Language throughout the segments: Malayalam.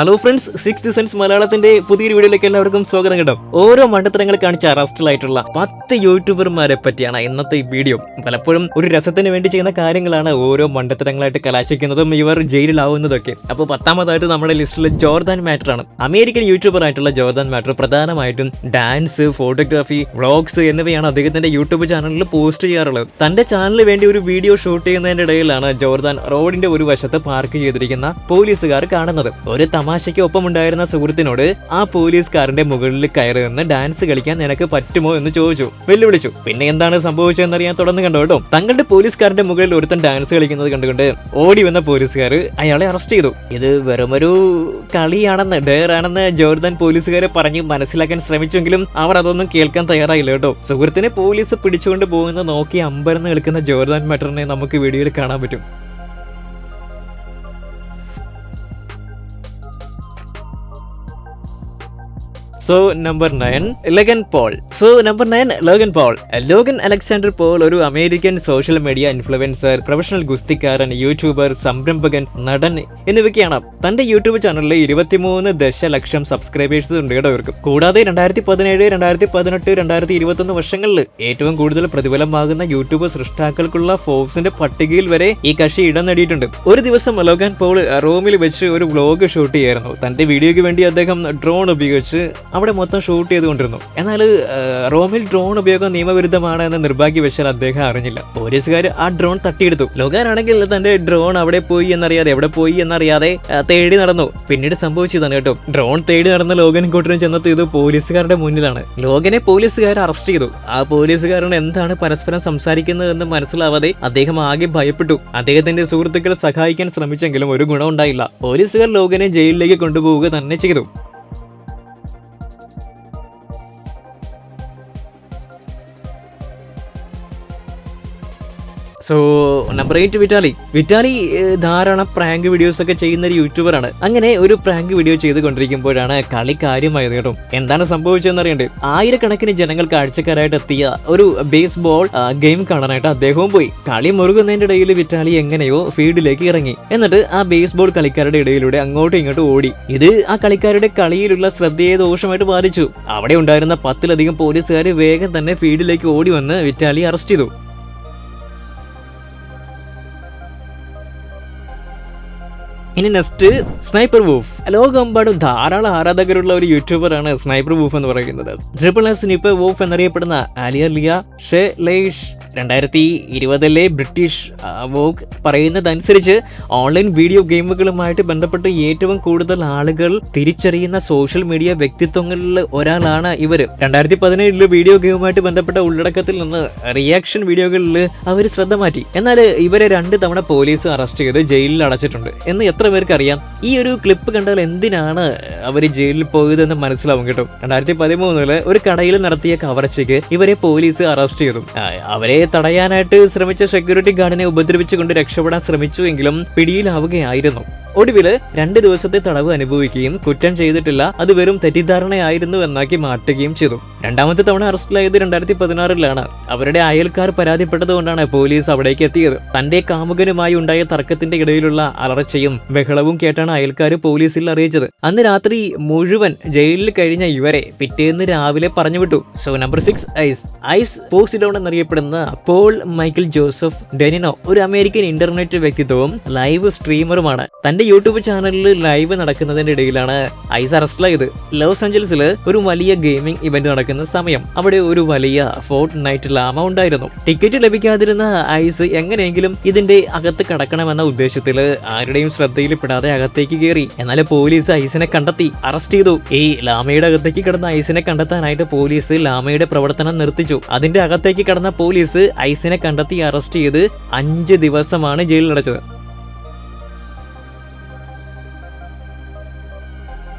ഹലോ ഫ്രണ്ട്സ്, സിക്സ് സെൻസ് മലയാളത്തിന്റെ പുതിയൊരു വീഡിയോയിലേക്ക് എല്ലാവർക്കും സ്വാഗതം. കേട്ടോ, ഓരോ മണ്ടത്തരങ്ങൾ കാണിച്ച അറസ്റ്റിലായിട്ടുള്ള 10 യൂട്യൂബർമാരെ പറ്റിയാണ് ഇന്നത്തെ ഈ വീഡിയോ. പലപ്പോഴും ഒരു രസത്തിന് വേണ്ടി ചെയ്യുന്ന കാര്യങ്ങളാണ് ഓരോ മണ്ടത്തരങ്ങളായിട്ട് കലാശിക്കുന്നതും ഇവർ ജയിലിലാവുന്നതൊക്കെ. അപ്പോൾ 10ാമതായിട്ട് നമ്മുടെ ലിസ്റ്റിൽ ജോർദാൻ മാറ്റർ ആണ്. അമേരിക്കൻ യൂട്യൂബർ ആയിട്ടുള്ള ജോർദാൻ മാറ്റർ പ്രധാനമായിട്ടും ഡാൻസ്, ഫോട്ടോഗ്രാഫി, വ്ളോഗ്സ് എന്നിവയാണ് അദ്ദേഹത്തിന്റെ യൂട്യൂബ് ചാനലിൽ പോസ്റ്റ് ചെയ്യാറുള്ളത്. തന്റെ ചാനലിന് വേണ്ടി ഒരു വീഡിയോ ഷൂട്ട് ചെയ്യുന്നതിന്റെ ഇടയിലാണ് ജോർദാൻ റോഡിന്റെ ഒരു വശത്ത് പാർക്ക് ചെയ്തിരിക്കുന്ന പോലീസുകാർ കാണുന്നത്. ഒരു തമാശയ്ക്ക് ഒപ്പമുണ്ടായിരുന്ന സുഹൃത്തിനോട് ആ പോലീസുകാരന്റെ മുകളിൽ കയറി നിന്ന് ഡാൻസ് കളിക്കാൻ നിനക്ക് പറ്റുമോ എന്ന് ചോദിച്ചു, വെല്ലുവിളിച്ചു. പിന്നെ എന്താണ് സംഭവിച്ചതെന്നറിയാൻ തുടർന്ന് കണ്ടോ കേട്ടോ. തങ്ങളുടെ പോലീസുകാരന്റെ മുകളിൽ ഒരുത്തൻ ഡാൻസ് കളിക്കുന്നത് കണ്ടുകൊണ്ട് ഓടി വന്ന പോലീസുകാർ അയാളെ അറസ്റ്റ് ചെയ്തു. ഇത് വെറുമൊരു കളിയാണെന്ന്, ഡേറാണെന്ന് ജോർദാൻ പോലീസുകാരെ പറഞ്ഞ് മനസ്സിലാക്കാൻ ശ്രമിച്ചെങ്കിലും അവർ അതൊന്നും കേൾക്കാൻ തയ്യാറായില്ല കേട്ടോ. സുഹൃത്തിനെ പോലീസ് പിടിച്ചുകൊണ്ട് പോകുന്ന നോക്കി അമ്പരന്ന് നിൽക്കുന്ന ജോർദാൻ മാറ്ററിനെ നമുക്ക് വീഡിയോയിൽ കാണാൻ പറ്റും. So number 9, Logan Paul. Logan Paul. Logan Alexander Paul ഒരു American social media influencer, professional ഗുസ്തിക്കാരൻ, യൂട്യൂബർ, സംരംഭകൻ, നടൻ എന്നിവയ്ക്കാണ്. തന്റെ യൂട്യൂബ് ചാനലിൽ 23 ദശലക്ഷം സബ്സ്ക്രൈബേഴ്സ് ഉണ്ട് കേട്ടോ ഇവർക്ക്. കൂടാതെ 2017, 2018, 2021 വർഷങ്ങളിൽ ഏറ്റവും കൂടുതൽ പ്രതിഫലമാകുന്ന യൂട്യൂബ് സൃഷ്ടാക്കൾക്കുള്ള ഫോബ്സിന്റെ പട്ടികയിൽ വരെ ഈ കക്ഷി ഇടം നേടിയിട്ടുണ്ട്. ഒരു ദിവസം ലോഗൻ പോൾ റോമിൽ വെച്ച് ഒരു വ്ലോഗ് ഷൂട്ട് ചെയ്യായിരുന്നു. തന്റെ വീഡിയോയ്ക്ക് വേണ്ടി അദ്ദേഹം ഡ്രോൺ ഉപയോഗിച്ച് അവിടെ മൊത്തം ഷൂട്ട് ചെയ്തുകൊണ്ടിരുന്നു. എന്നാൽ റോമിൽ ഡ്രോൺ ഉപയോഗം നിയമവിരുദ്ധമാണ് എന്ന് നിർഭാഗ്യവശാൽ അദ്ദേഹം അറിഞ്ഞില്ല. പോലീസുകാർ ആ ഡ്രോൺ തട്ടിയെടുത്തു. ലോഗാനാണെങ്കിൽ തന്റെ ഡ്രോൺ അവിടെ പോയി എന്നറിയാതെ തേടി നടന്നു. പിന്നീട് സംഭവിച്ചതാണ് കേട്ടോ. ഡ്രോൺ തേടി നടന്ന ലോഗൻ കൂട്ടരും ചെന്നെത്തിയത് പോലീസുകാരുടെ മുന്നിലാണ്. ലോഗനെ പോലീസുകാർ അറസ്റ്റ് ചെയ്തു. ആ പോലീസുകാരോട് എന്താണ് പരസ്പരം സംസാരിക്കുന്നതെന്ന് മനസ്സിലാവാതെ അദ്ദേഹം ആകെ ഭയപ്പെട്ടു. അദ്ദേഹത്തിന്റെ സുഹൃത്തുക്കളെ സഹായിക്കാൻ ശ്രമിച്ചെങ്കിലും ഒരു ഗുണം ഉണ്ടായില്ല. പോലീസുകാർ ലോഗനെ ജയിലിലേക്ക് കൊണ്ടുപോവുക തന്നെ ചെയ്തു. സോ നമ്പർ 8, വിറ്റാലി ധാരാളം പ്രാങ്ക് വീഡിയോസ് ഒക്കെ ചെയ്യുന്ന ഒരു യൂട്യൂബറാണ്. അങ്ങനെ ഒരു പ്രാങ്ക് വീഡിയോ ചെയ്തുകൊണ്ടിരിക്കുമ്പോഴാണ് കളി കാര്യമായത് കേട്ടോ. എന്താണ് സംഭവിച്ചതെന്ന് അറിയണ്ടേ? ആയിരക്കണക്കിന് ജനങ്ങൾ കാഴ്ചക്കാരായിട്ട് എത്തിയ ഒരു ബേസ്ബോൾ ഗെയിം കാണാനായിട്ട് അദ്ദേഹവും പോയി. കളി മുറുകുന്നതിന്റെ ഇടയിൽ വിറ്റാലി എങ്ങനെയോ ഫീൽഡിലേക്ക് ഇറങ്ങി. എന്നിട്ട് ആ ബേസ്ബോൾ കളിക്കാരുടെ ഇടയിലൂടെ അങ്ങോട്ടും ഇങ്ങോട്ടും ഓടി. ഇത് ആ കളിക്കാരുടെ കളിയിലുള്ള ശ്രദ്ധയെ ദോഷമായിട്ട് ബാധിച്ചു. അവിടെ ഉണ്ടായിരുന്ന 10ലധികം പോലീസുകാർ വേഗം തന്നെ ഫീൽഡിലേക്ക് ഓടി വന്ന് വിറ്റാലി അറസ്റ്റ് ചെയ്തു. ഇനി നെക്സ്റ്റ് സ്നൈപ്പർ വൂഫ്. ലോകമെമ്പാടും ധാരാളം ആരാധകരുള്ള ഒരു യൂട്യൂബറാണ് സ്നൈപ്പർ വൂഫ് എന്ന് പറയുന്നത്. സ്നൈപ്പർ വൂഫ് എന്നറിയപ്പെടുന്ന ആലിയ ഷെലേഷ് 2020 ബ്രിട്ടീഷ് വോഗ് പറയുന്നതനുസരിച്ച് ഓൺലൈൻ വീഡിയോ ഗെയിമുകളുമായിട്ട് ബന്ധപ്പെട്ട് ഏറ്റവും കൂടുതൽ ആളുകൾ തിരിച്ചറിയുന്ന സോഷ്യൽ മീഡിയ വ്യക്തിത്വങ്ങളിൽ ഒരാളാണ് ഇവർ. 2017 വീഡിയോ ഗെയിമുമായിട്ട് ബന്ധപ്പെട്ട ഉള്ളടക്കത്തിൽ നിന്ന് റിയാക്ഷൻ വീഡിയോകളിൽ അവർ ശ്രദ്ധ മാറ്റി. എന്നാൽ ഇവരെ 2 തവണ പോലീസ് അറസ്റ്റ് ചെയ്ത് ജയിലിൽ അടച്ചിട്ടുണ്ട് എന്ന് എത്ര പേർക്ക് അറിയാം? ഈ ഒരു ക്ലിപ്പ് കണ്ടാൽ എന്തിനാണ് അവർ ജയിലിൽ പോയതെന്ന് മനസ്സിലാവും കേട്ടോ. 2013 ഒരു കടയിൽ നടത്തിയ കവർച്ചയ്ക്ക് ഇവരെ പോലീസ് അറസ്റ്റ് ചെയ്തു. അവരെ തടയാനായിട്ട് ശ്രമിച്ച സെക്യൂരിറ്റി ഗാർഡിനെ ഉപദ്രവിച്ചുകൊണ്ട് രക്ഷപ്പെടാൻ ശ്രമിച്ചുവെങ്കിലും പിടിയിലാവുകയായിരുന്നു. ഒടുവിൽ 2 ദിവസത്തെ തടവ് അനുഭവിക്കുകയും കുറ്റം ചെയ്തിട്ടില്ല, അത് വെറും തെറ്റിദ്ധാരണയായിരുന്നു എന്നാക്കി മാറ്റുകയും ചെയ്തു. 2ാമത്തെ തവണ അറസ്റ്റിലായത് 2016 അവരുടെ അയൽക്കാർ പരാതിപ്പെട്ടതുകൊണ്ടാണ് പോലീസ് അവിടേക്ക് എത്തിയത്. തന്റെ കാമുകനുമായി ഉണ്ടായ തർക്കത്തിന്റെ ഇടയിലുള്ള അലർച്ചയും ബഹളവും കേട്ടാണ് അയൽക്കാർ പോലീസിൽ അറിയിച്ചത്. അന്ന് രാത്രി മുഴുവൻ ജയിലിൽ കഴിഞ്ഞ ഇവരെ പിറ്റേന്ന് രാവിലെ പറഞ്ഞുവിട്ടു. സോ നമ്പർ 6, ഐസ് പോസിഡോൺ എന്നറിയപ്പെടുന്ന പോൾ മൈക്കിൾ ജോസഫ് ഡെനിനോ ഒരു അമേരിക്കൻ ഇന്റർനെറ്റ് വ്യക്തിത്വവും ലൈവ് സ്ട്രീമറുമാണ്. തന്റെ യൂട്യൂബ് ചാനലിൽ ലൈവ് നടക്കുന്നതിന്റെ ഇടയിലാണ് ഐസ് അറസ്റ്റിലായത്. ലോസ് ആഞ്ചൽസിൽ ഒരു വലിയ ഗെയിമിംഗ് ഇവന്റ് നടക്കുന്ന സമയം അവിടെ ഒരു വലിയ ഫോർട്ട്നൈറ്റ് ലാമ ഉണ്ടായിരുന്നു. ടിക്കറ്റ് ലഭിക്കാതിരുന്ന ഐസ് എങ്ങനെയെങ്കിലും ഇതിന്റെ അകത്ത് കടക്കണമെന്ന ഉദ്ദേശത്തിൽ ആരുടെയും ശ്രദ്ധയിൽ പെടാതെ അകത്തേക്ക് കയറി. എന്നാൽ പോലീസ് ഐസിനെ കണ്ടെത്തി അറസ്റ്റ് ചെയ്തു. ഈ ലാമയുടെ അകത്തേക്ക് കിടന്ന ഐസിനെ കണ്ടെത്താനായിട്ട് പോലീസ് ലാമയുടെ പ്രവർത്തനം നിർത്തിച്ചു. അതിന്റെ അകത്തേക്ക് കടന്ന പോലീസ് ഐസിനെ കണ്ടെത്തി അറസ്റ്റ് ചെയ്ത് 5 ദിവസമാണ് ജയിലിലടച്ചത്.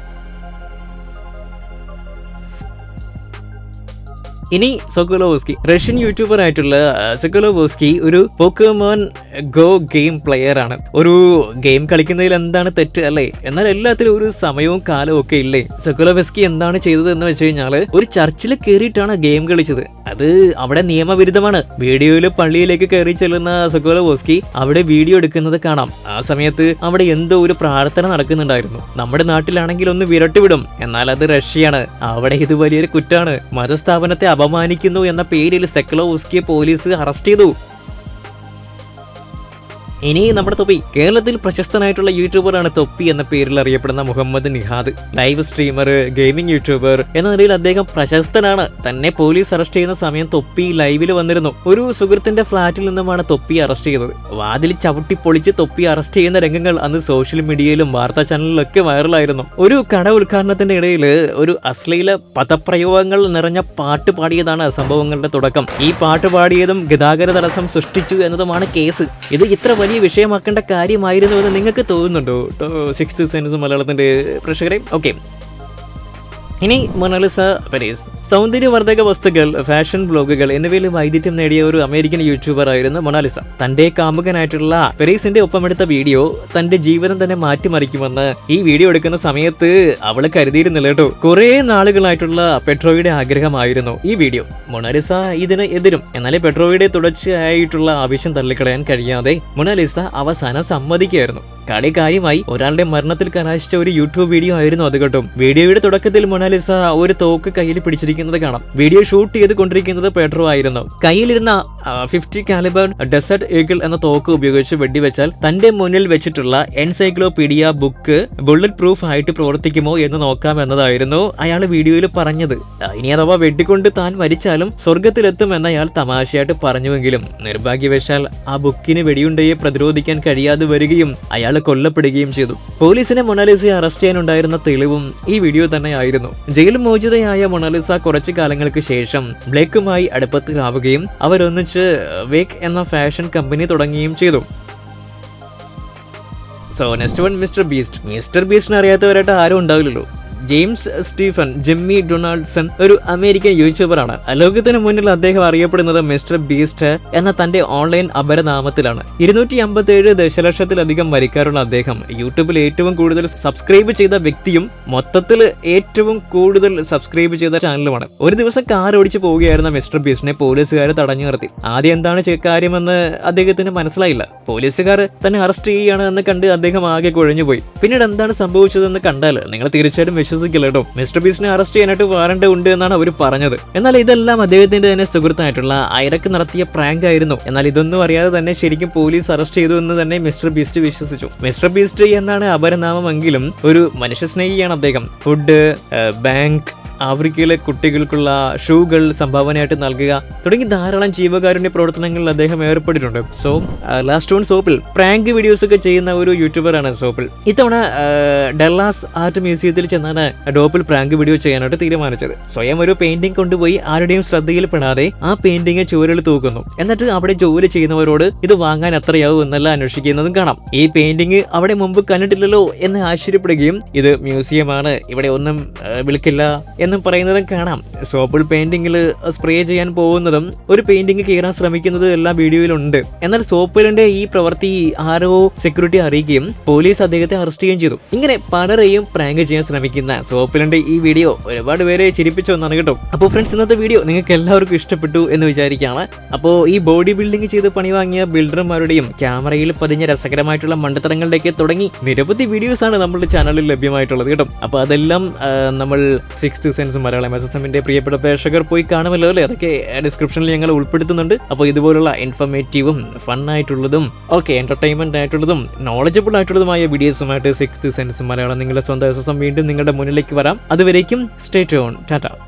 ഇനി സൊക്കോലോവ്സ്കി, റഷ്യൻ യൂട്യൂബർ ആയിട്ടുള്ള സൊക്കോലോവ്സ്കി ഒരു പോക്കോമോൻ ഗോ ഗെയിം പ്ലെയർ ആണ്. ഒരു ഗെയിം കളിക്കുന്നതിൽ എന്താണ് തെറ്റ് അല്ലേ? എന്നാൽ എല്ലാത്തിലും ഒരു സമയവും കാലവും ഒക്കെ ഇല്ലേ? സൊക്കോലോവ്സ്കി എന്താണ് ചെയ്തത് എന്ന് വെച്ച് കഴിഞ്ഞാല് ഒരു ചർച്ചിൽ കയറിയിട്ടാണ് ഗെയിം കളിച്ചത്. അത് അവിടെ നിയമവിരുദ്ധമാണ്. വീഡിയോയില് പള്ളിയിലേക്ക് കയറി ചെല്ലുന്ന സൊക്കോലോവ്സ്കി അവിടെ വീഡിയോ എടുക്കുന്നത് കാണാം. ആ സമയത്ത് അവിടെ എന്തോ ഒരു പ്രാർത്ഥന നടക്കുന്നുണ്ടായിരുന്നു. നമ്മുടെ നാട്ടിലാണെങ്കിൽ ഒന്ന് വിരട്ടിവിടും, എന്നാൽ അത് റഷ്യയാണ്. അവിടെ ഇത് വലിയൊരു കുറ്റാണ്. മതസ്ഥാപനത്തെ അപമാനിക്കുന്നു എന്ന പേരിൽ സൊക്കോലോവ്സ്കിയെ പോലീസ് അറസ്റ്റ് ചെയ്തു. ഇനി നമ്മുടെ തൊപ്പി, കേരളത്തിൽ പ്രശസ്തനായിട്ടുള്ള യൂട്യൂബറാണ് തൊപ്പി എന്ന പേരിൽ അറിയപ്പെടുന്ന Muhammad Nihad. Live streamer, gaming YouTuber എന്ന നിലയിൽ അദ്ദേഹം പ്രശസ്തനാണ്. തന്നെ പോലീസ് അറസ്റ്റ് ചെയ്യുന്ന സമയം തൊപ്പി ലൈവിൽ വന്നിരുന്നു. ഒരു സുഹൃത്തിന്റെ ഫ്ളാറ്റിൽ നിന്നുമാണ് തൊപ്പി അറസ്റ്റ് ചെയ്തത്. വാതിൽ ചവിട്ടി പൊളിച്ച് തൊപ്പി അറസ്റ്റ് ചെയ്യുന്ന രംഗങ്ങൾ അന്ന് സോഷ്യൽ മീഡിയയിലും വാർത്താ ചാനലിലൊക്കെ വൈറലായിരുന്നു. ഒരു കട ഉദ്ഘാടനത്തിന്റെ ഇടയിൽ ഒരു അശ്ലീല പദപ്രയോഗങ്ങൾ നിറഞ്ഞ പാട്ട് പാടിയതാണ് സംഭവങ്ങളുടെ തുടക്കം. ഈ പാട്ട് പാടിയതും ഗതാഗത തടസ്സം സൃഷ്ടിച്ചു എന്നതുമാണ് കേസ്. ഇത് ഇത്ര വലിയ വിഷയമാക്കേണ്ട കാര്യമായിരുന്നു എന്ന് നിങ്ങൾക്ക് തോന്നുന്നുണ്ടോ? സിക്സ്ത് സെൻസ് മലയാളത്തിന്റെ പ്രേക്ഷകരെ. ഓക്കെ, ഇനി മൊണാലിസ പെരേസ്. സൗന്ദര്യവർദ്ധക വസ്തുക്കൾ, ഫാഷൻ ബ്ലോഗുകൾ എന്നിവയിൽ വൈദഗ്ധ്യം നേടിയ ഒരു അമേരിക്കൻ യൂട്യൂബർ ആയിരുന്നു മൊണാലിസ. തന്റെ കാമുകനായിട്ടുള്ള പെരേസിന്റെ ഒപ്പമെടുത്ത വീഡിയോ തന്റെ ജീവിതം തന്നെ മാറ്റിമറിക്കുമെന്ന് ഈ വീഡിയോ എടുക്കുന്ന സമയത്ത് അവള് കരുതിയിരുന്നില്ല കേട്ടോ. കുറെ നാളുകളായിട്ടുള്ള പെട്രോയുടെ ആഗ്രഹമായിരുന്നു ഈ വീഡിയോ. മൊണാലിസ ഇതിന് എതിരും. എന്നാൽ പെട്രോയുടെ തുടർച്ചയായിട്ടുള്ള ആവശ്യം തള്ളിക്കളയാൻ കഴിയാതെ മൊണാലിസ അവസാനം സമ്മതിക്കുകയായിരുന്നു. കാര്യമായി ഒരാളുടെ മരണത്തിൽ കലാശിച്ച ഒരു യൂട്യൂബ് വീഡിയോ ആയിരുന്നു അത് കേട്ടോ. വീഡിയോയുടെ തുടക്കത്തിൽ മൊണാലിസ ഒരു തോക്ക് കയ്യിൽ പിടിച്ചിരിക്കുന്നത് കാണാം. വീഡിയോ ഷൂട്ട് ചെയ്ത് കൊണ്ടിരിക്കുന്നത് പെട്രോ ആയിരുന്നു. കയ്യിലിരുന്ന 50 കാലിബർ ഡെസർട്ട് ഈഗിൾ എന്ന തോക്ക് ഉപയോഗിച്ച് വെടിവെച്ചാൽ തന്റെ മുന്നിൽ വെച്ചിട്ടുള്ള എൻസൈക്ലോപീഡിയ ബുക്ക് ബുള്ളറ്റ് പ്രൂഫ് ആയിട്ട് പ്രവർത്തിക്കുമോ എന്ന് നോക്കാം എന്നതായിരുന്നു അയാൾ വീഡിയോയിൽ പറഞ്ഞത്. ഇനി അഥവാ വെട്ടിക്കൊണ്ട് താൻ മരിച്ചാലും സ്വർഗത്തിലെത്തും എന്ന് അയാൾ തമാശയായിട്ട് പറഞ്ഞുവെങ്കിലും നിർഭാഗ്യവശാൽ ആ ബുക്കിന് വെടിയുണ്ടയെ പ്രതിരോധിക്കാൻ കഴിയാതെ വരികയും അയാൾ കൊല്ലപ്പെടുകയും ചെയ്തു. പോലീസിനെ മൊണാലിസയെ അറസ്റ്റ് ചെയ്യാനുണ്ടായിരുന്ന തെളിവും ഈ വീഡിയോ തന്നെയായിരുന്നു. ജയിൽ മോചിതയായ മൊണാലിസ കുറച്ചു കാലങ്ങൾക്ക് ശേഷം ബ്ലേക്കുമായി അടുപ്പത്തിലാവുകയും അവരൊന്നിച്ച് വേക്ക് എന്ന ഫാഷൻ കമ്പനി തുടങ്ങുകയും ചെയ്തു. So next one Mister Beast. Mister ബീസ്റ്റിനെ അറിയാത്തവരായിട്ട് ആരും ഉണ്ടാവില്ലല്ലോ. ജെയിംസ് സ്റ്റീഫൻ ജിമ്മി ഡൊണാൾഡ്സൺ ഒരു അമേരിക്കൻ യൂട്യൂബറാണ്. ലോകത്തിന് മുന്നിൽ അദ്ദേഹം അറിയപ്പെടുന്നത് മിസ്റ്റർ ബീസ്റ്റ് എന്ന തന്റെ ഓൺലൈൻ അപരനാമത്തിലാണ്. 257 ദശലക്ഷത്തിലധികം വരിക്കാരുള്ള അദ്ദേഹം യൂട്യൂബിൽ ഏറ്റവും കൂടുതൽ സബ്സ്ക്രൈബ് ചെയ്ത വ്യക്തിയും മൊത്തത്തിൽ ഏറ്റവും കൂടുതൽ സബ്സ്ക്രൈബ് ചെയ്ത ചാനലുമാണ്. ഒരു ദിവസം കാർ ഓടിച്ചു പോവുകയായിരുന്ന മിസ്റ്റർ ബീസ്റ്റിനെ പോലീസുകാർ തടഞ്ഞു നിർത്തി. ആദ്യം എന്താണ് കാര്യമെന്ന് അദ്ദേഹത്തിന് മനസ്സിലായില്ല. പോലീസുകാർ തന്നെ അറസ്റ്റ് ചെയ്യുകയാണ് എന്ന് കണ്ട് അദ്ദേഹം ആകെ കുഴഞ്ഞുപോയി. പിന്നീട് എന്താണ് സംഭവിച്ചതെന്ന് കണ്ടാൽ നിങ്ങൾ തീർച്ചയായിട്ടും വിശ്വസിക്കില്ലട്ടോ. മിസ്റ്റർ ബീസ്റ്റിനെ അറസ്റ്റ് ചെയ്യാനായിട്ട് വാറണ്ട് ഉണ്ട് എന്നാണ് അവർ പറഞ്ഞത്. എന്നാൽ ഇതെല്ലാം അദ്ദേഹത്തിന്റെ തന്നെ സുഹൃത്തായിട്ടുള്ള ഐറക്ക് നടത്തിയ പ്രാങ്ക് ആയിരുന്നു. എന്നാൽ ഇതൊന്നും അറിയാതെ തന്നെ ശരിക്കും പോലീസ് അറസ്റ്റ് ചെയ്തു എന്ന് തന്നെ മിസ്റ്റർ ബീസ്റ്റ് വിശ്വസിച്ചു. മിസ്റ്റർ ബീസ്റ്റ് എന്നാണ് അപരനാമമെങ്കിലും ഒരു മനുഷ്യസ്നേഹിയാണ് അദ്ദേഹം. ഫുഡ് ബാങ്ക്, ആഫ്രിക്കയിലെ കുട്ടികൾക്കുള്ള ഷൂകൾ സംഭാവനയായിട്ട് നൽകുക തുടങ്ങി ധാരാളം ജീവകാരുണ്യ പ്രവർത്തനങ്ങളിൽ അദ്ദേഹം ഏർപ്പെട്ടിട്ടുണ്ട്. സോ ലാസ്റ്റ് വൺ സോപ്പിൾ പ്രാങ്ക് വീഡിയോസ് ഒക്കെ ചെയ്യുന്ന ഒരു യൂട്യൂബറാണ് സോപ്പിൾ. ഇത്തവണ ഡെല്ലാസ് ആർട്ട് മ്യൂസിയത്തിൽ ചെന്നാണ് ഡോപ്പിൾ പ്രാങ്ക് വീഡിയോ ചെയ്യാനായിട്ട് തീരുമാനിച്ചത്. സ്വയം ഒരു പെയിന്റിംഗ് കൊണ്ടുപോയി ആരുടെയും ശ്രദ്ധയിൽപ്പെടാതെ ആ പെയിന്റിംഗ് ചുവരിൽ തൂക്കുന്നു. എന്നിട്ട് അവിടെ ജോലി ചെയ്യുന്നവരോട് ഇത് വാങ്ങാൻ എത്രയാവും എന്നെല്ലാം അന്വേഷിക്കുന്നതും കാണാം. ഈ പെയിന്റിംഗ് അവിടെ മുമ്പ് കണ്ടിട്ടില്ലല്ലോ എന്ന് ആശ്ചര്യപ്പെടുകയും ഇത് മ്യൂസിയമാണ്, ഇവിടെ ഒന്നും വിളിക്കില്ല എന്നും പറയുന്നതും കാണാം. സോപ്പിൾ പെയിന്റിംഗിൽ സ്പ്രേ ചെയ്യാൻ പോകുന്നതും ഒരു പെയിന്റിംഗ് കീറാൻ ശ്രമിക്കുന്നതും എല്ലാം വീഡിയോയിലുണ്ട്. എന്നാൽ സോപ്പിളിന്റെ ഈ പ്രവൃത്തി ആരോ സെക്യൂരിറ്റി അറിയിക്കുകയും പോലീസ് അദ്ദേഹത്തെ അറസ്റ്റ് ചെയ്യുകയും ചെയ്തു. ഇങ്ങനെ പലരെയും പ്രാങ്ക് ചെയ്യാൻ ശ്രമിക്കുന്ന സോപ്പിളിന്റെ ഈ വീഡിയോ ഒരുപാട് പേരെ ചിരിപ്പിച്ചു വന്നാണ് കേട്ടോ. അപ്പോൾ ഫ്രണ്ട്സ്, ഇന്നത്തെ വീഡിയോ നിങ്ങൾക്ക് എല്ലാവർക്കും ഇഷ്ടപ്പെട്ടു എന്ന് വിചാരിക്കുകയാണ്. അപ്പോൾ ഈ ബോഡി ബിൽഡിംഗ് ചെയ്ത് പണി വാങ്ങിയ ബിൽഡർമാരുടെയും ക്യാമറയിൽ പതിഞ്ഞ രസകരമായിട്ടുള്ള മണ്ടത്തരങ്ങളുടെയൊക്കെ തുടങ്ങി നിരവധി വീഡിയോസ് ആണ് നമ്മുടെ ചാനലിൽ ലഭ്യമായിട്ടുള്ളത് കേട്ടോ. അപ്പോൾ അതെല്ലാം നമ്മൾ സിക്സ്ത് സെൻസ് മലയാളം SSMന്റെ പ്രിയപ്പെട്ട പ്രേക്ഷകർ പോയി കാണുമല്ലോ അല്ലേ? അതൊക്കെ ഡിസ്ക്രിപ്ഷനിൽ ഞങ്ങൾ ഉൾപ്പെടുത്തുന്നുണ്ട്. അപ്പോൾ ഇതുപോലുള്ള ഇൻഫർമേറ്റീവും ഫൺ ആയിട്ടുള്ളതും എന്റർടൈൻമെന്റ് ആയിട്ടുള്ളതും നോളജബിൾ ആയിട്ടുള്ളതുമായ വീഡിയോസുമായിട്ട് സിക്സ്ത് സെൻസ് മലയാളം നിങ്ങളുടെ സ്വന്തം SSM വീണ്ടും നിങ്ങളുടെ മുന്നിലേക്ക് വരാം. അതുവരേക്കും സ്റ്റേ ട്യൂൺ. ടാറ്റ.